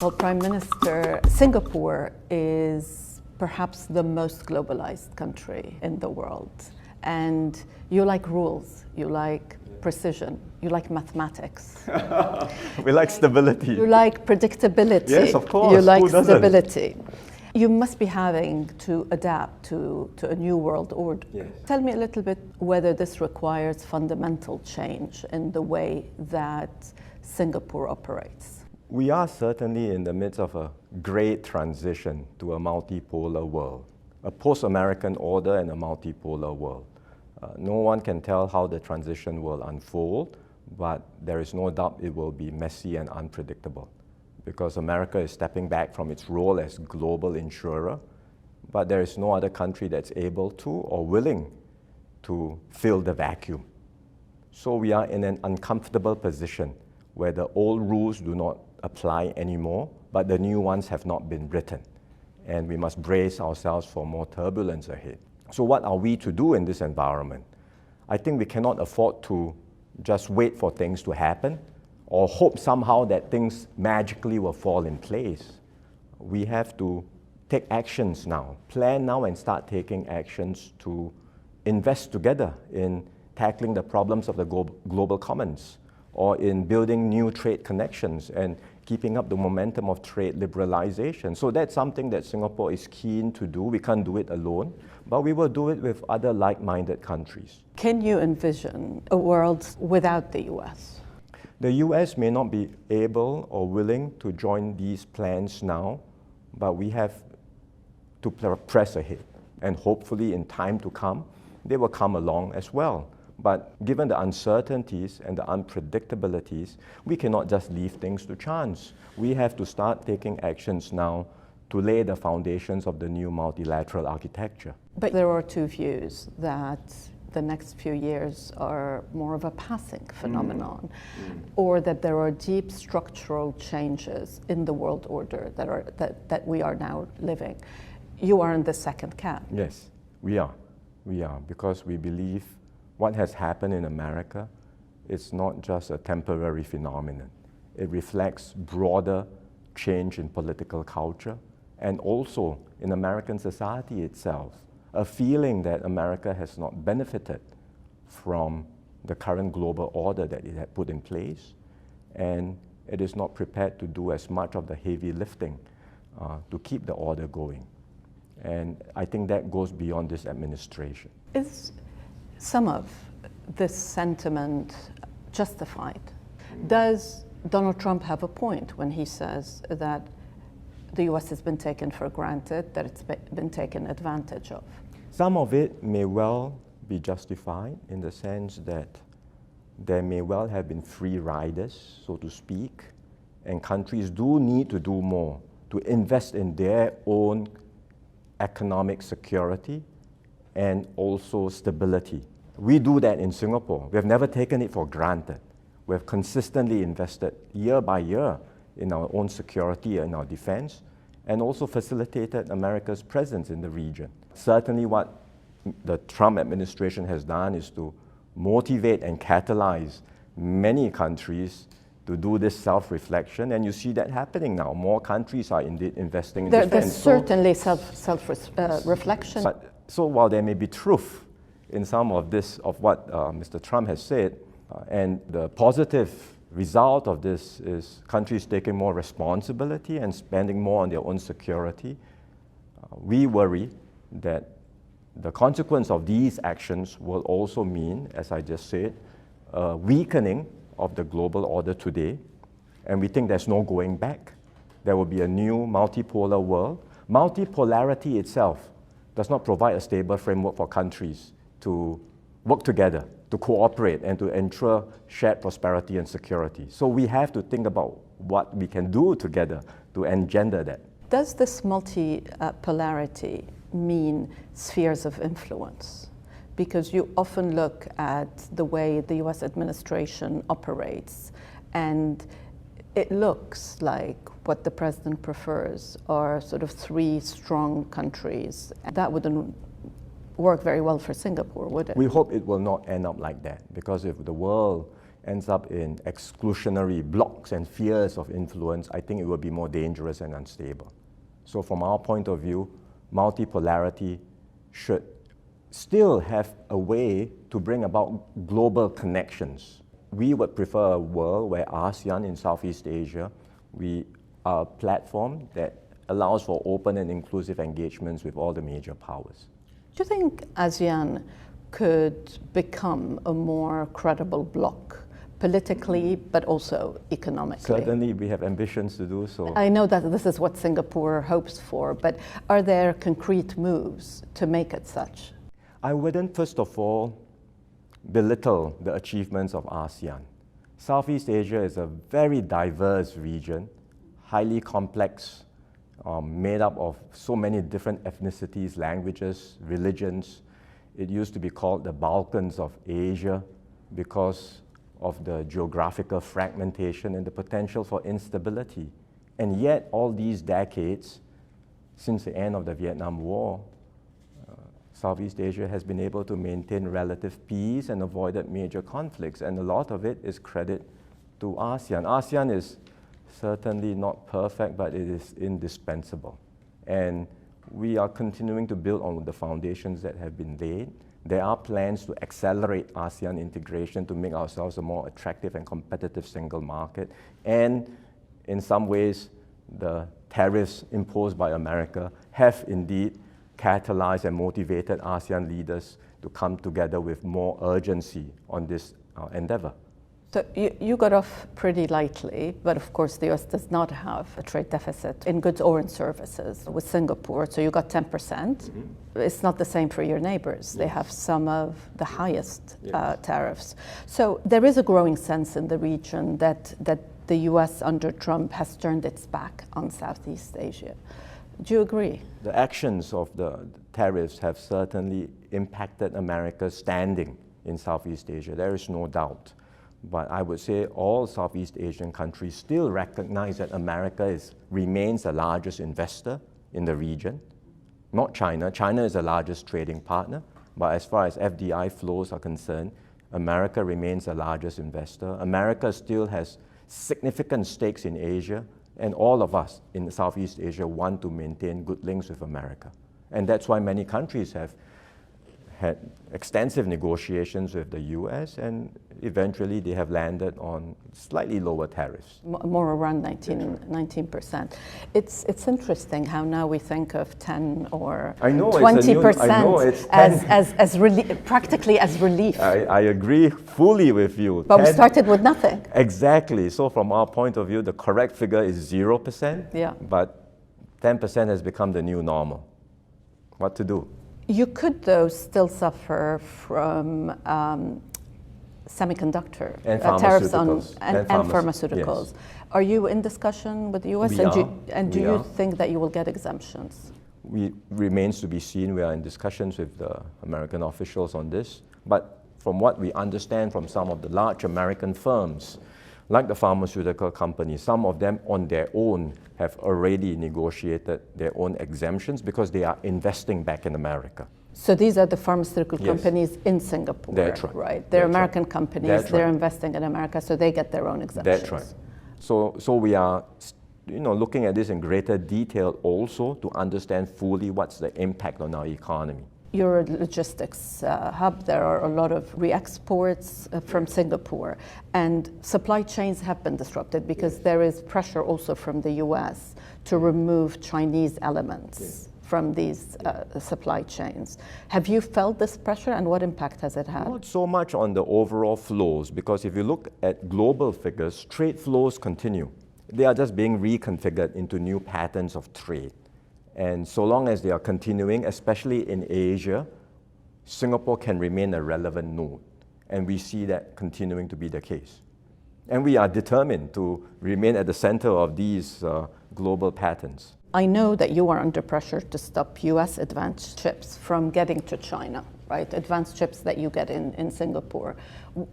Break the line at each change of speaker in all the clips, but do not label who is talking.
Well, Prime Minister, Singapore is perhaps the most globalized country in the world. And you like rules, you like precision, you like mathematics.
We like stability.
You like predictability.
Yes, of course.
You like
Who doesn't?
stability. You must be having to adapt to a new world order.
Yes.
Tell me a little bit whether this requires fundamental change in the way that Singapore operates.
We are certainly in the midst of a great transition to a multipolar world, a post-American order and a multipolar world. No one can tell how the transition will unfold, but there is no doubt it will be messy and unpredictable because America is stepping back from its role as global insurer, but there is no other country that's able to or willing to fill the vacuum. So we are in an uncomfortable position where the old rules do not apply anymore, but the new ones have not been written. And we must brace ourselves for more turbulence ahead. So what are we to do in this environment? I think we cannot afford to just wait for things to happen or hope somehow that things magically will fall in place. We have to take actions now, plan now and start taking actions to invest together in tackling the problems of the global commons, or in building new trade connections and keeping up the momentum of trade liberalization. So that's something that Singapore is keen to do. We can't do it alone, but we will do it with other like-minded countries.
Can you envision a world without the US?
The US may not be able or willing to join these plans now, but we have to press ahead. And hopefully in time to come, they will come along as well. But given the uncertainties and the unpredictabilities, we cannot just leave things to chance. We have to start taking actions now to lay the foundations of the new multilateral architecture.
But there are two views that the next few years are more of a passing phenomenon, or that there are deep structural changes in the world order that we are now living. You are in the second camp.
Yes, we are. We are, because we believe what has happened in America is not just a temporary phenomenon. It reflects broader change in political culture and also in American society itself, a feeling that America has not benefited from the current global order that it had put in place, and it is not prepared to do as much of the heavy lifting to keep the order going. And I think that goes beyond this administration.
Is some of this sentiment justified? Does Donald Trump have a point when he says that the US has been taken for granted, that it's been taken advantage of?
Some of it may well be justified in the sense that there may well have been free riders, so to speak, and countries do need to do more to invest in their own economic security and also stability. We do that in Singapore. We have never taken it for granted. We have consistently invested year by year in our own security and our defense, and also facilitated America's presence in the region. Certainly what the Trump administration has done is to motivate and catalyze many countries to do this self-reflection, and you see that happening now. More countries are indeed investing in defense.
There's certainly self-reflection.
So while there may be truth in some of this, of what Mr. Trump has said, and the positive result of this is countries taking more responsibility and spending more on their own security, we worry that the consequence of these actions will also mean, as I just said, a weakening of the global order today, and we think there's no going back. There will be a new multipolar world. Multipolarity itself does not provide a stable framework for countries to work together, to cooperate, and to ensure shared prosperity and security. So we have to think about what we can do together to engender that.
Does this multipolarity mean spheres of influence? Because you often look at the way the US administration operates, and it looks like what the president prefers are sort of three strong countries. That wouldn't work very well for Singapore, would it?
We hope it will not end up like that, because if the world ends up in exclusionary blocks and fears of influence, I think it will be more dangerous and unstable. So from our point of view, multipolarity should still have a way to bring about global connections. We would prefer a world where ASEAN in Southeast Asia, we are a platform that allows for open and inclusive engagements with all the major powers.
Do you think ASEAN could become a more credible bloc politically, but also economically?
Certainly, we have ambitions to do so.
I know that this is what Singapore hopes for, but are there concrete moves to make it such?
I wouldn't, first of all, belittle the achievements of ASEAN. Southeast Asia is a very diverse region, highly complex, made up of so many different ethnicities, languages, religions. It used to be called the Balkans of Asia because of the geographical fragmentation and the potential for instability. And yet, all these decades, since the end of the Vietnam War, Southeast Asia has been able to maintain relative peace and avoided major conflicts, and a lot of it is credit to ASEAN. ASEAN is certainly not perfect, but it is indispensable. And we are continuing to build on the foundations that have been laid. There are plans to accelerate ASEAN integration to make ourselves a more attractive and competitive single market. And in some ways, the tariffs imposed by America have indeed catalyzed and motivated ASEAN leaders to come together with more urgency on this endeavor.
So you got off pretty lightly, but of course the US does not have a trade deficit in goods or in services with Singapore, so you got 10%. Mm-hmm. It's not the same for your neighbors. Yes. They have some of the highest tariffs. So there is a growing sense in the region that the US under Trump has turned its back on Southeast Asia. Do you agree?
The actions of the tariffs have certainly impacted America's standing in Southeast Asia. There is no doubt. But I would say all Southeast Asian countries still recognize that America remains the largest investor in the region, not China. China is the largest trading partner, but as far as FDI flows are concerned, America remains the largest investor. America still has significant stakes in Asia, and all of us in Southeast Asia want to maintain good links with America. And that's why many countries have had extensive negotiations with the US, and eventually they have landed on slightly lower tariffs.
More around 19%. It's interesting how now we think of 10 or 20% as practically as relief.
I agree fully with you.
But we started with nothing.
Exactly. So from our point of view, the correct figure is 0%, but 10% has become the new normal. What to do?
You could, though, still suffer from semiconductor tariffs on pharmaceuticals. Yes. Are you in discussion with the US? Do you think that you will get exemptions?
Remains to be seen. We are in discussions with the American officials on this. But from what we understand from some of the large American firms, like the pharmaceutical companies, some of them on their own have already negotiated their own exemptions because they are investing back in America.
So these are the pharmaceutical companies in Singapore,
that's
right? They're American companies, they're investing in America, so they get their own exemptions.
That's right. So we are looking at this in greater detail also to understand fully what's the impact on our economy.
You're a logistics hub. There are a lot of re-exports from Singapore, and supply chains have been disrupted because there is pressure also from the US to remove Chinese elements from these supply chains. Have you felt this pressure, and what impact has it had?
Not so much on the overall flows, because if you look at global figures, trade flows continue. They are just being reconfigured into new patterns of trade. And so long as they are continuing, especially in Asia, Singapore can remain a relevant node. And we see that continuing to be the case. And we are determined to remain at the center of these global patterns.
I know that you are under pressure to stop US advanced chips from getting to China, right? Advanced chips that you get in Singapore.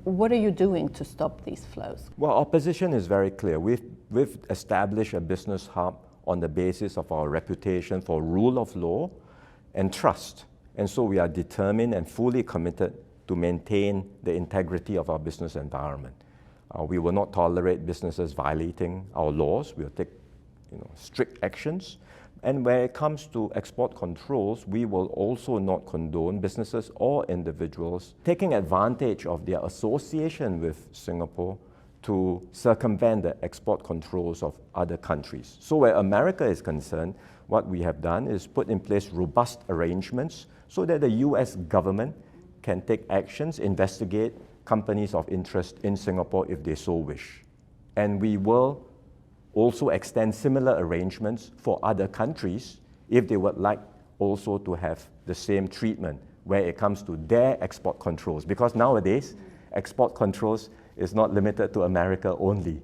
What are you doing to stop these flows?
Well, our position is very clear. We've established a business hub on the basis of our reputation for rule of law and trust. And so we are determined and fully committed to maintain the integrity of our business environment. We will not tolerate businesses violating our laws. We'll take strict actions. And when it comes to export controls, we will also not condone businesses or individuals taking advantage of their association with Singapore to circumvent the export controls of other countries. So where America is concerned, what we have done is put in place robust arrangements so that the US government can take actions, investigate companies of interest in Singapore if they so wish. And we will also extend similar arrangements for other countries if they would like also to have the same treatment where it comes to their export controls. Because nowadays, export controls is not limited to America only.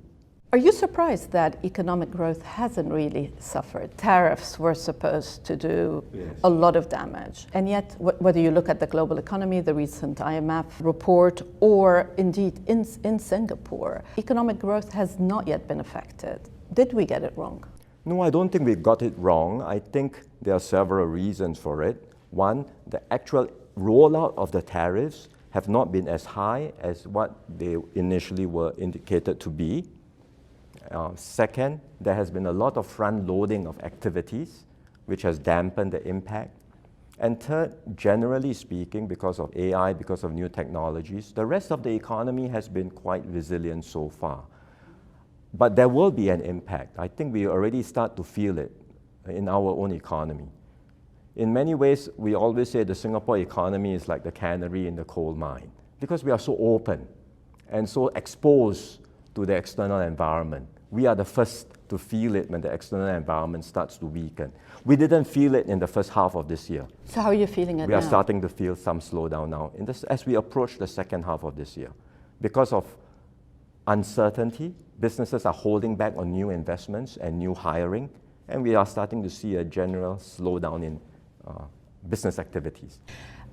Are you surprised that economic growth hasn't really suffered? Tariffs were supposed to do a lot of damage. And yet, whether you look at the global economy, the recent IMF report, or indeed in Singapore, economic growth has not yet been affected. Did we get it wrong?
No, I don't think we got it wrong. I think there are several reasons for it. One, the actual rollout of the tariffs have not been as high as what they initially were indicated to be. Second, there has been a lot of front-loading of activities, which has dampened the impact. And third, generally speaking, because of AI, because of new technologies, the rest of the economy has been quite resilient so far. But there will be an impact. I think we already start to feel it in our own economy. In many ways, we always say the Singapore economy is like the canary in the coal mine because we are so open and so exposed to the external environment. We are the first to feel it when the external environment starts to weaken. We didn't feel it in the first half of this year.
So how are you feeling it now?
We are starting to feel some slowdown now as we approach the second half of this year. Because of uncertainty, businesses are holding back on new investments and new hiring, and we are starting to see a general slowdown in business activities.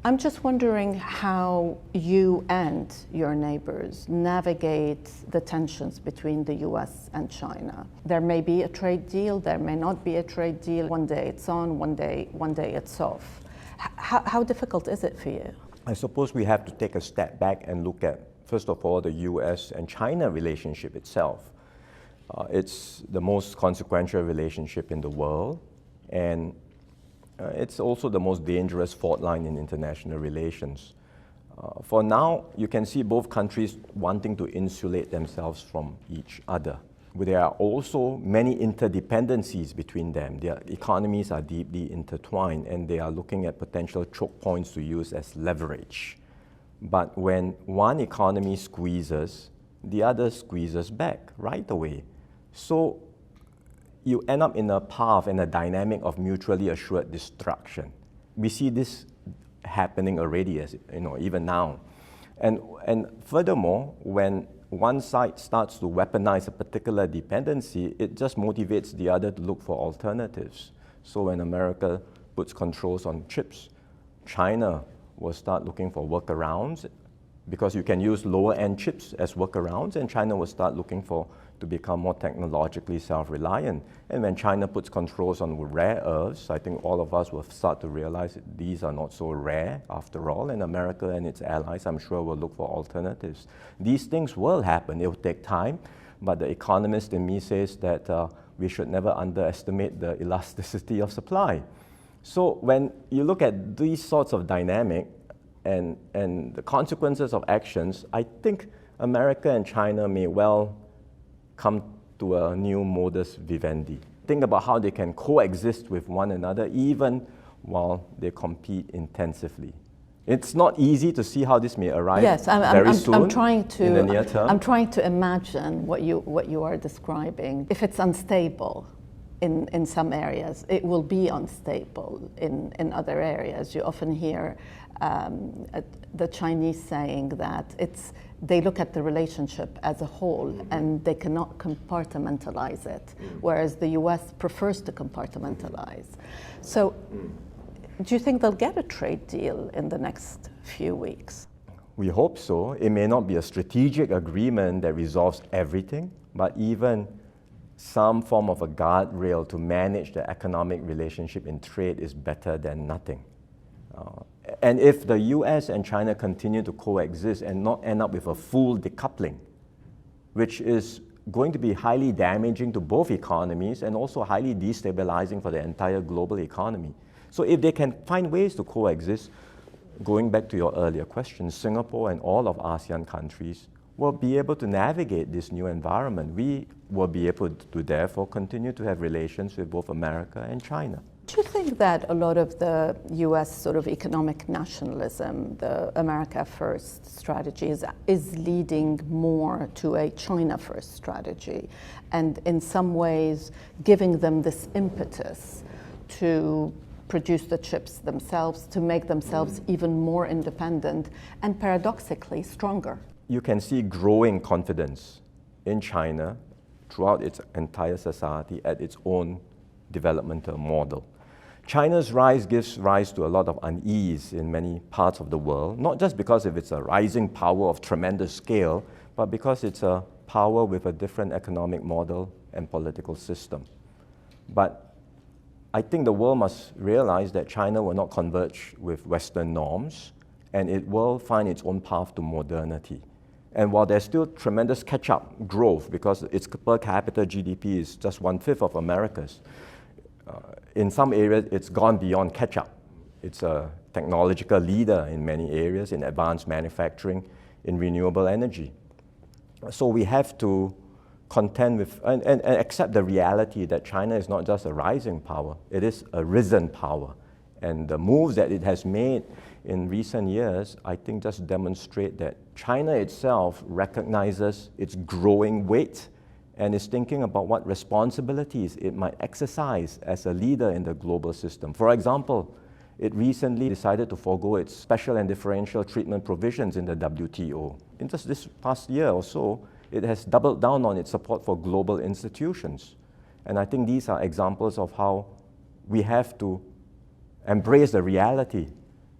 I'm just wondering how you and your neighbors navigate the tensions between the US and China. There may be a trade deal, there may not be a trade deal. One day it's on, one day it's off. How difficult is it for you?
I suppose we have to take a step back and look at, first of all, the US and China relationship itself. It's the most consequential relationship in the world, and it's also the most dangerous fault line in international relations. For now, you can see both countries wanting to insulate themselves from each other. But there are also many interdependencies between them. Their economies are deeply intertwined, and they are looking at potential choke points to use as leverage. But when one economy squeezes, the other squeezes back right away. So you end up in a path and a dynamic of mutually assured destruction. We see this happening already, as even now. And furthermore, when one side starts to weaponize a particular dependency, it just motivates the other to look for alternatives. So when America puts controls on chips, China will start looking for workarounds because you can use lower-end chips as workarounds, and China will start looking to become more technologically self-reliant. And when China puts controls on rare earths, I think all of us will start to realize that these are not so rare after all, and America and its allies, I'm sure, will look for alternatives. These things will happen. It will take time, but the economist in me says that we should never underestimate the elasticity of supply. So when you look at these sorts of dynamic and the consequences of actions, I think America and China may well come to a new modus vivendi. Think about how they can coexist with one another even while they compete intensively. It's not easy to see how this may arrive very soon in the near term.
I'm trying to imagine what you are describing. If it's unstable in some areas, it will be unstable in other areas. You often hear the Chinese saying that they look at the relationship as a whole and they cannot compartmentalize it, whereas the US prefers to compartmentalize. So do you think they'll get a trade deal in the next few weeks?
We hope so. It may not be a strategic agreement that resolves everything, but even some form of a guardrail to manage the economic relationship in trade is better than nothing. And if the US and China continue to coexist and not end up with a full decoupling, which is going to be highly damaging to both economies and also highly destabilizing for the entire global economy. So if they can find ways to coexist, going back to your earlier question, Singapore and all of ASEAN countries will be able to navigate this new environment. We will be able to therefore continue to have relations with both America and China.
Do you think that a lot of the US sort of economic nationalism, the America First strategy, is leading more to a China First strategy, and in some ways giving them this impetus to produce the chips themselves, to make themselves even more independent and paradoxically stronger?
You can see growing confidence in China throughout its entire society at its own developmental model. China's rise gives rise to a lot of unease in many parts of the world, not just because of it's a rising power of tremendous scale, but because it's a power with a different economic model and political system. But I think the world must realize that China will not converge with Western norms, and it will find its own path to modernity. And while there's still tremendous catch-up growth, because its per capita GDP is just 1/5 of America's, in some areas, it's gone beyond catch-up. It's a technological leader in many areas, in advanced manufacturing, in renewable energy. So we have to contend with and accept the reality that China is not just a rising power, it is a risen power. And the moves that it has made in recent years, I think just demonstrate that China itself recognizes its growing weight and is thinking about what responsibilities it might exercise as a leader in the global system. For example, it recently decided to forego its special and differential treatment provisions in the WTO. In just this past year or so, it has doubled down on its support for global institutions. And I think these are examples of how we have to embrace the reality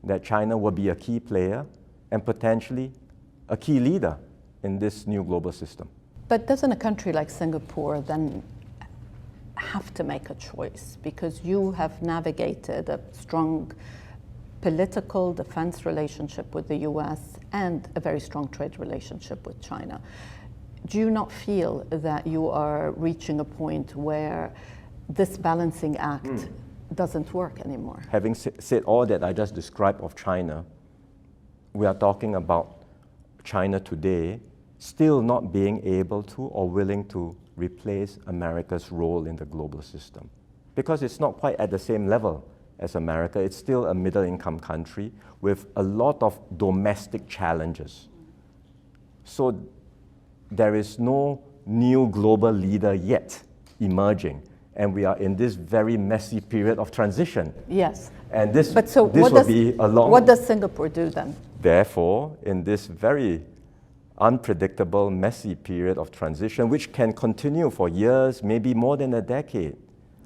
that China will be a key player and potentially a key leader in this new global system.
But doesn't a country like Singapore then have to make a choice? Because you have navigated a strong political defense relationship with the US and a very strong trade relationship with China. Do you not feel that you are reaching a point where this balancing act doesn't work anymore?
Having said all that I just described of China, we are talking about China today still not being able to or willing to replace America's role in the global system. Because it's not quite at the same level as America, it's still a middle-income country with a lot of domestic challenges. So there is no new global leader yet emerging, and we are in this very messy period of transition.
Yes.
And this
will be a long... What does Singapore do then?
Therefore, in this very unpredictable, messy period of transition, which can continue for years, maybe more than a decade,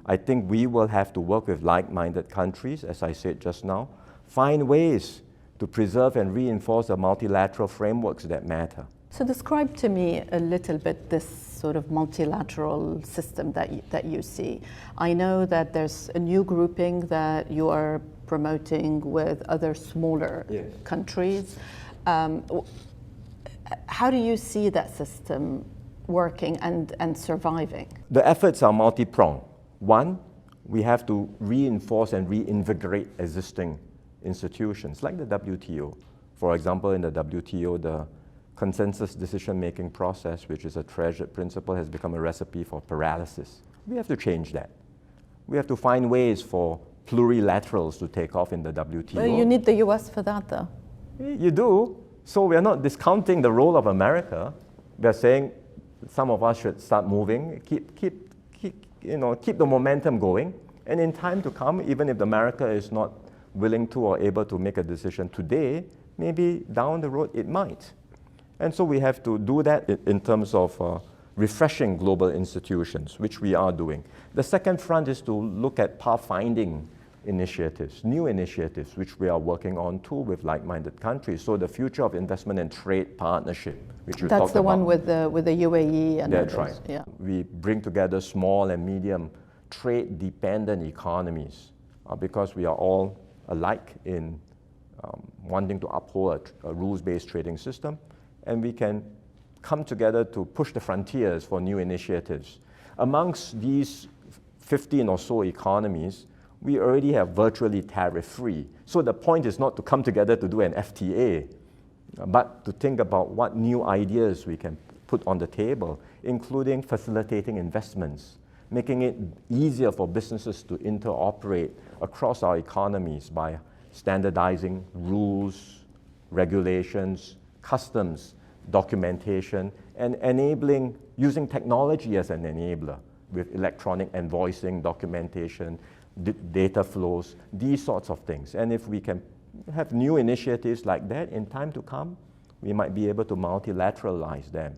I think we will have to work with like-minded countries, as I said just now, find ways to preserve and reinforce the multilateral frameworks that matter.
So describe to me a little bit this sort of multilateral system that you see. I know that there's a new grouping that you are promoting with other smaller countries. How do you see that system working and surviving?
The efforts are multi-pronged. One, we have to reinforce and reinvigorate existing institutions like the WTO. For example, in the WTO, the consensus decision-making process, which is a treasured principle, has become a recipe for paralysis. We have to change that. We have to find ways for plurilaterals to take off in the WTO.
Well, you need the US for that, though.
You do. So we're not discounting the role of America. We're saying some of us should start moving, keep the momentum going. And in time to come, even if America is not willing to or able to make a decision today, maybe down the road it might. And so we have to do that in terms of refreshing global institutions, which we are doing. The second front is to look at pathfinding initiatives, new initiatives, which we are working on too with like-minded countries. So the future of investment and trade partnership, which we talked about.
That's the one with the UAE and
That's
others.
right.
Yeah.
We bring together small and medium trade-dependent economies because we are all alike in wanting to uphold a rules-based trading system, and we can come together to push the frontiers for new initiatives. Amongst these 15 or so economies, we already have virtually tariff-free. So the point is not to come together to do an FTA, but to think about what new ideas we can put on the table, including facilitating investments, making it easier for businesses to interoperate across our economies by standardizing rules, regulations, customs, documentation, and enabling, using technology as an enabler with electronic invoicing, documentation, data flows, these sorts of things. And if we can have new initiatives like that in time to come, we might be able to multilateralize them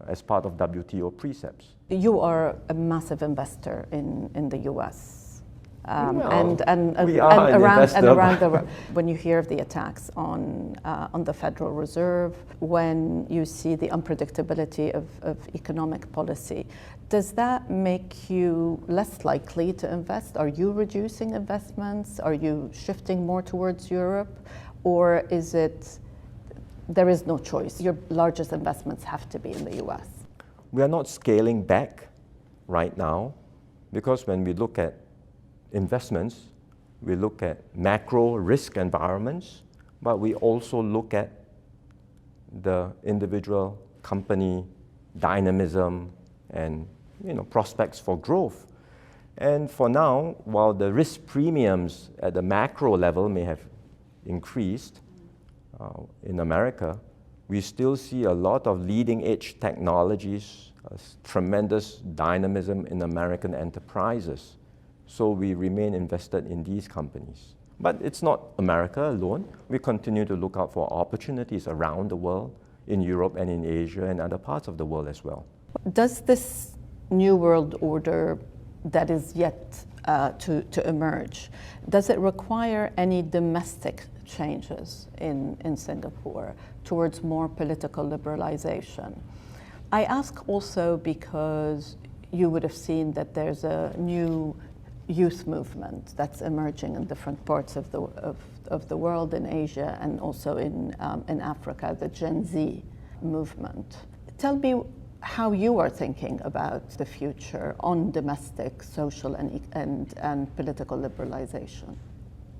as part of WTO precepts.
You are a massive investor in the US.
We are
and
an
around when you hear of the attacks on the Federal Reserve, when you see the unpredictability of economic policy, does that make you less likely to invest? Are you reducing investments? Are you shifting more towards Europe? Or is it there is no choice? Your largest investments have to be in the US.
We are not scaling back right now, because when we look at investments, we look at macro risk environments, but we also look at the individual company dynamism and prospects for growth. And for now, while the risk premiums at the macro level may have increased in America, we still see a lot of leading edge technologies, tremendous dynamism in American enterprises. So we remain invested in these companies. But it's not America alone. We continue to look out for opportunities around the world, in Europe and in Asia and other parts of the world as well.
Does this new world order that is yet to emerge, does it require any domestic changes in Singapore towards more political liberalization? I ask also because you would have seen that there's a new youth movement that's emerging in different parts of the world, in Asia and also in Africa, the Gen Z movement. Tell me how you are thinking about the future on domestic, social and political liberalization.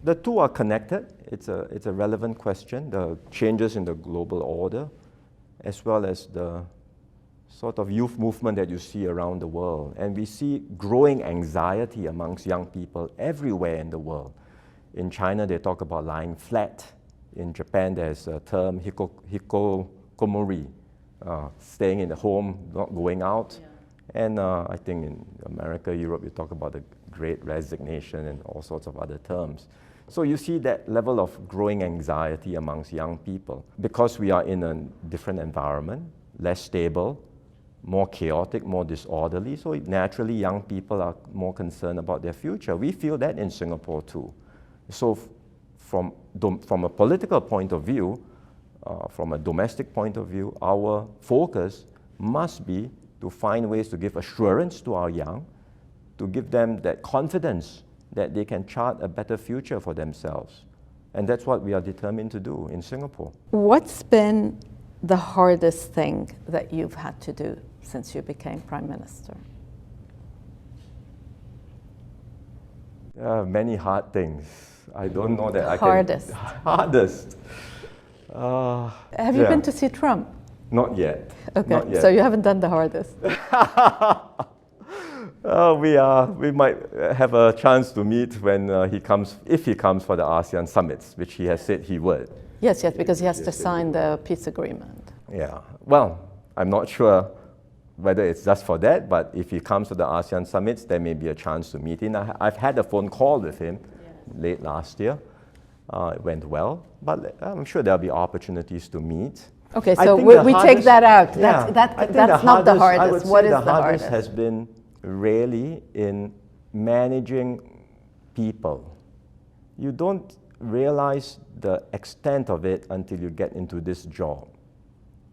The two are connected. It's a relevant question, the changes in the global order, as well as the sort of youth movement that you see around the world. And we see growing anxiety amongst young people everywhere in the world. In China, they talk about lying flat. In Japan, there's a term, hikikomori, staying in the home, not going out. Yeah. And I think in America, Europe, you talk about the great resignation and all sorts of other terms. So you see that level of growing anxiety amongst young people. Because we are in a different environment, less stable, more chaotic, more disorderly, so naturally young people are more concerned about their future. We feel that in Singapore too. So from a political point of view, from a domestic point of view, our focus must be to find ways to give assurance to our young, to give them that confidence that they can chart a better future for themselves. And that's what we are determined to do in Singapore.
What's been the hardest thing that you've had to do since you became Prime Minister?
Many hard things. I don't know that
Hardest.
Hardest.
Have you been to see Trump?
Not yet.
Okay,
Not yet.
So you haven't done the hardest.
We might have a chance to meet when he comes, if he comes for the ASEAN summits, which he has said he would.
Yes, because he has to sign the peace agreement.
Yeah, well, I'm not sure whether it's just for that, but if he comes to the ASEAN summits, there may be a chance to meet him. I've had a phone call with him late last year. It went well, but I'm sure there'll be opportunities to meet.
Okay, so we take that out.
Yeah,
That's not the hardest. What is the hardest?
Has been really in managing people. You don't realize the extent of it until you get into this job,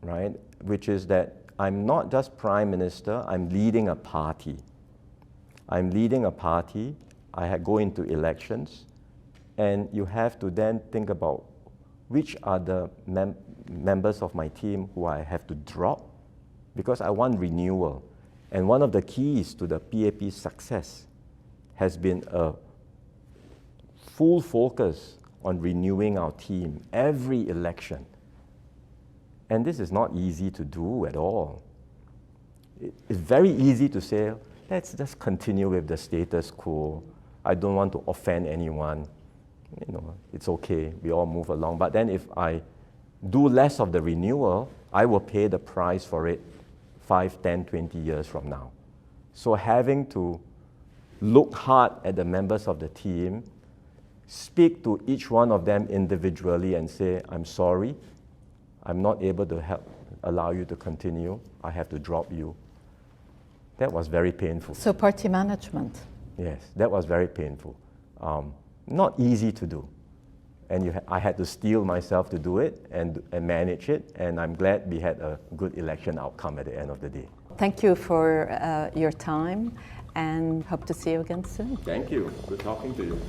right? Which is that I'm not just Prime Minister, I'm leading a party. I'm leading a party, I go into elections, and you have to then think about which are the members of my team who I have to drop because I want renewal. And one of the keys to the PAP's success has been a full focus on renewing our team every election. And this is not easy to do at all. It's very easy to say, let's just continue with the status quo. I don't want to offend anyone. You know, it's okay, we all move along. But then if I do less of the renewal, I will pay the price for it 5, 10, 20 years from now. So having to look hard at the members of the team, speak to each one of them individually and say, I'm sorry, I'm not able to allow you to continue, I have to drop you. That was very painful.
So party management.
Yes, that was very painful. Not easy to do. And I had to steel myself to do it and manage it, and I'm glad we had a good election outcome at the end of the day.
Thank you for your time, and hope to see you again soon.
Thank you. Good talking to you.